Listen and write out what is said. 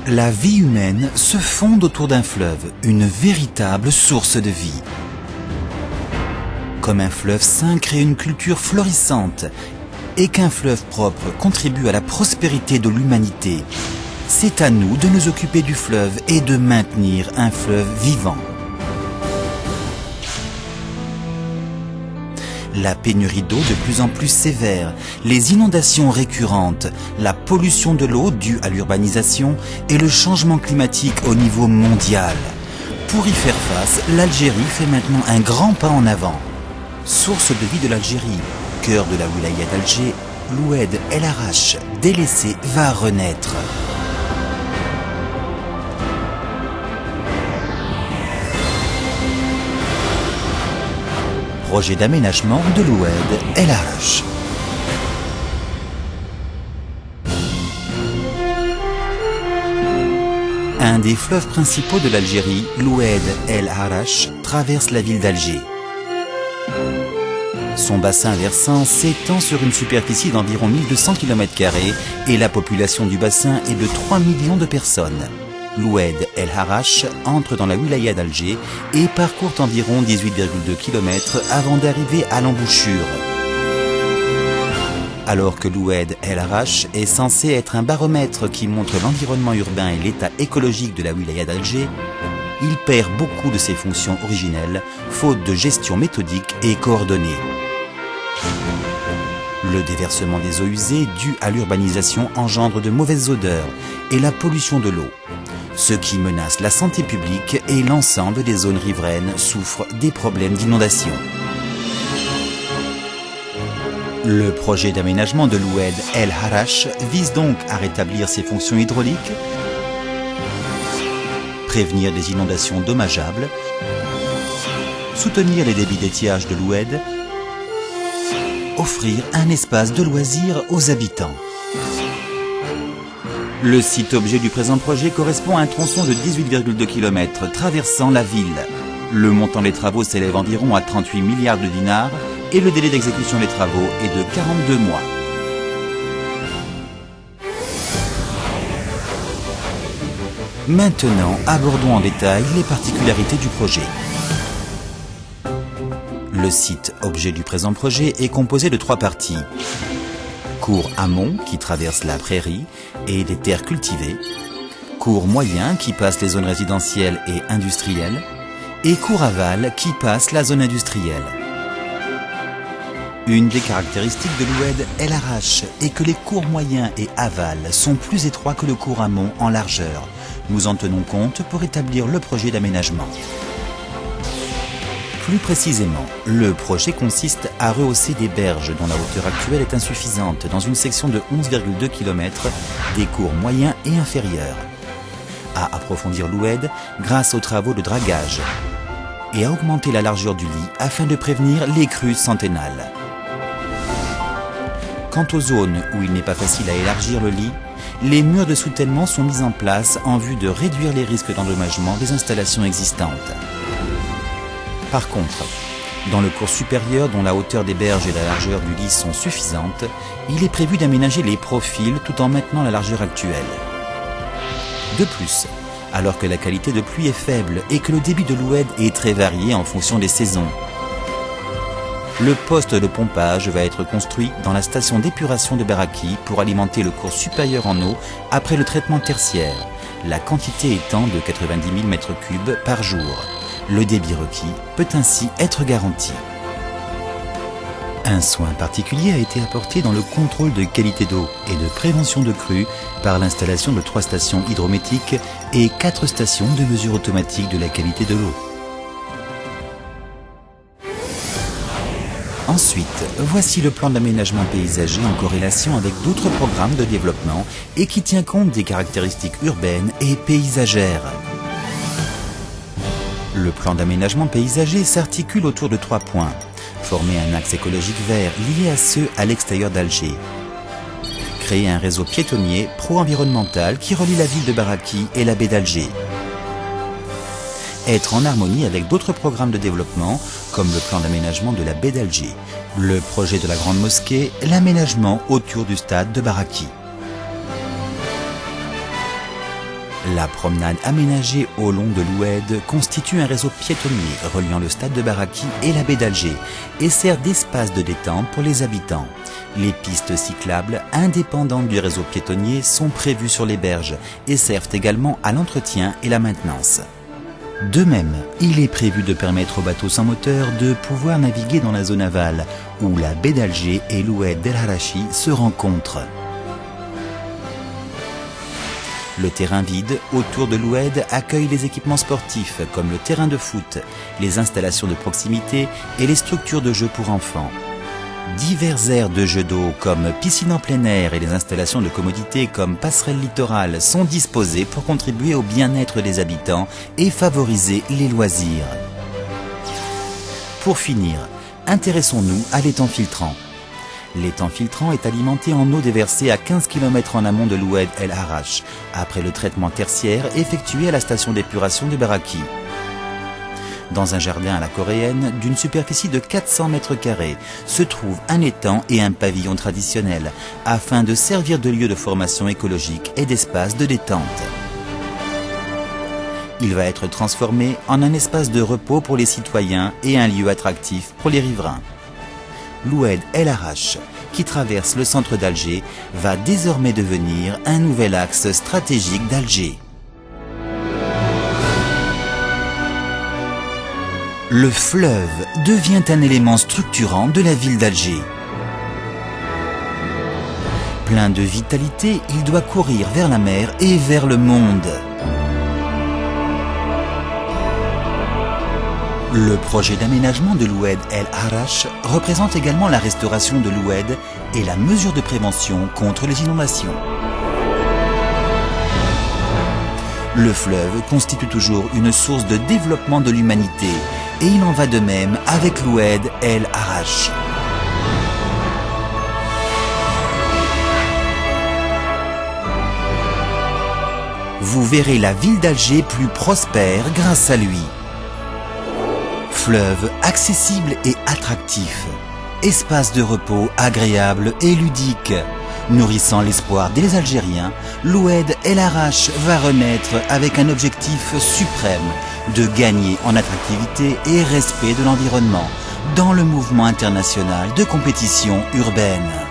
La vie humaine se fonde autour d'un fleuve, une véritable source de vie. Comme un fleuve sain crée une culture florissante et qu'un fleuve propre contribue à la prospérité de l'humanité, c'est à nous de nous occuper du fleuve et de maintenir un fleuve vivant. La pénurie d'eau de plus en plus sévère, les inondations récurrentes, la pollution de l'eau due à l'urbanisation et le changement climatique au niveau mondial. Pour y faire face, l'Algérie fait maintenant un grand pas en avant. Source de vie de l'Algérie, cœur de la wilaya d'Alger, l'Oued El Arache, délaissé, va renaître. Projet d'aménagement de l'Oued El Arache. Un des fleuves principaux de l'Algérie, l'Oued El Arache, traverse la ville d'Alger. Son bassin versant s'étend sur une superficie d'environ 1200 km² et la population du bassin est de 3 millions de personnes. L'Oued El Arache entre dans la wilaya d'Alger et parcourt environ 18,2 km avant d'arriver à l'embouchure. Alors que l'Oued El Arache est censé être un baromètre qui montre l'environnement urbain et l'état écologique de la wilaya d'Alger, il perd beaucoup de ses fonctions originelles, faute de gestion méthodique et coordonnée. Le déversement des eaux usées dû à l'urbanisation engendre de mauvaises odeurs et la pollution de l'eau, ce qui menace la santé publique et l'ensemble des zones riveraines souffrent des problèmes d'inondation. Le projet d'aménagement de l'Oued El Arache vise donc à rétablir ses fonctions hydrauliques, prévenir des inondations dommageables, soutenir les débits d'étiage de l'Oued, offrir un espace de loisirs aux habitants. Le site objet du présent projet correspond à un tronçon de 18,2 km traversant la ville. Le montant des travaux s'élève environ à 38 milliards de dinars et le délai d'exécution des travaux est de 42 mois. Maintenant, abordons en détail les particularités du projet. Le site objet du présent projet est composé de 3 parties. Cours amont qui traverse la prairie et les terres cultivées, cours moyen qui passe les zones résidentielles et industrielles, et cours aval qui passe la zone industrielle. Une des caractéristiques de l'Oued El Arache est que les cours moyens et aval sont plus étroits que le cours amont en largeur. Nous en tenons compte pour établir le projet d'aménagement. Plus précisément, le projet consiste à rehausser des berges dont la hauteur actuelle est insuffisante dans une section de 11,2 km des cours moyens et inférieurs, à approfondir l'Oued grâce aux travaux de dragage et à augmenter la largeur du lit afin de prévenir les crues centennales. Quant aux zones où il n'est pas facile à élargir le lit, les murs de soutènement sont mis en place en vue de réduire les risques d'endommagement des installations existantes. Par contre, dans le cours supérieur dont la hauteur des berges et la largeur du lit sont suffisantes, il est prévu d'aménager les profils tout en maintenant la largeur actuelle. De plus, alors que la qualité de pluie est faible et que le débit de l'Oued est très varié en fonction des saisons, le poste de pompage va être construit dans la station d'épuration de Baraki pour alimenter le cours supérieur en eau après le traitement tertiaire, la quantité étant de 90 000 m3 par jour. Le débit requis peut ainsi être garanti. Un soin particulier a été apporté dans le contrôle de qualité d'eau et de prévention de crues par l'installation de 3 stations hydrométriques et 4 stations de mesure automatique de la qualité de l'eau. Ensuite, voici le plan d'aménagement paysager en corrélation avec d'autres programmes de développement et qui tient compte des caractéristiques urbaines et paysagères. Le plan d'aménagement paysager s'articule autour de 3 points. Former un axe écologique vert lié à ceux à l'extérieur d'Alger. Créer un réseau piétonnier pro-environnemental qui relie la ville de Baraki et la baie d'Alger. Être en harmonie avec d'autres programmes de développement, comme le plan d'aménagement de la baie d'Alger, le projet de la grande mosquée, l'aménagement autour du stade de Baraki. La promenade aménagée au long de l'Oued constitue un réseau piétonnier reliant le stade de Baraki et la baie d'Alger et sert d'espace de détente pour les habitants. Les pistes cyclables, indépendantes du réseau piétonnier, sont prévues sur les berges et servent également à l'entretien et la maintenance. De même, il est prévu de permettre aux bateaux sans moteur de pouvoir naviguer dans la zone aval, où la baie d'Alger et l'Oued d'El Harachi se rencontrent. Le terrain vide autour de l'Oued accueille les équipements sportifs comme le terrain de foot, les installations de proximité et les structures de jeux pour enfants. Divers aires de jeux d'eau comme piscine en plein air et les installations de commodité comme passerelle littorale sont disposées pour contribuer au bien-être des habitants et favoriser les loisirs. Pour finir, intéressons-nous à l'étang filtrant. L'étang filtrant est alimenté en eau déversée à 15 km en amont de l'Oued El Harache, après le traitement tertiaire effectué à la station d'épuration de Baraki. Dans un jardin à la coréenne, d'une superficie de 400 m², se trouve un étang et un pavillon traditionnel, afin de servir de lieu de formation écologique et d'espace de détente. Il va être transformé en un espace de repos pour les citoyens et un lieu attractif pour les riverains. L'Oued El Harache, qui traverse le centre d'Alger, va désormais devenir un nouvel axe stratégique d'Alger. Le fleuve devient un élément structurant de la ville d'Alger. Plein de vitalité, il doit courir vers la mer et vers le monde. Le projet d'aménagement de l'Oued El Harache représente également la restauration de l'Oued et la mesure de prévention contre les inondations. Le fleuve constitue toujours une source de développement de l'humanité et il en va de même avec l'Oued El Harache. Vous verrez la ville d'Alger plus prospère grâce à lui. Fleuve accessible et attractif, espace de repos agréable et ludique, nourrissant l'espoir des Algériens, l'Oued El Harache va renaître avec un objectif suprême de gagner en attractivité et respect de l'environnement dans le mouvement international de compétition urbaine.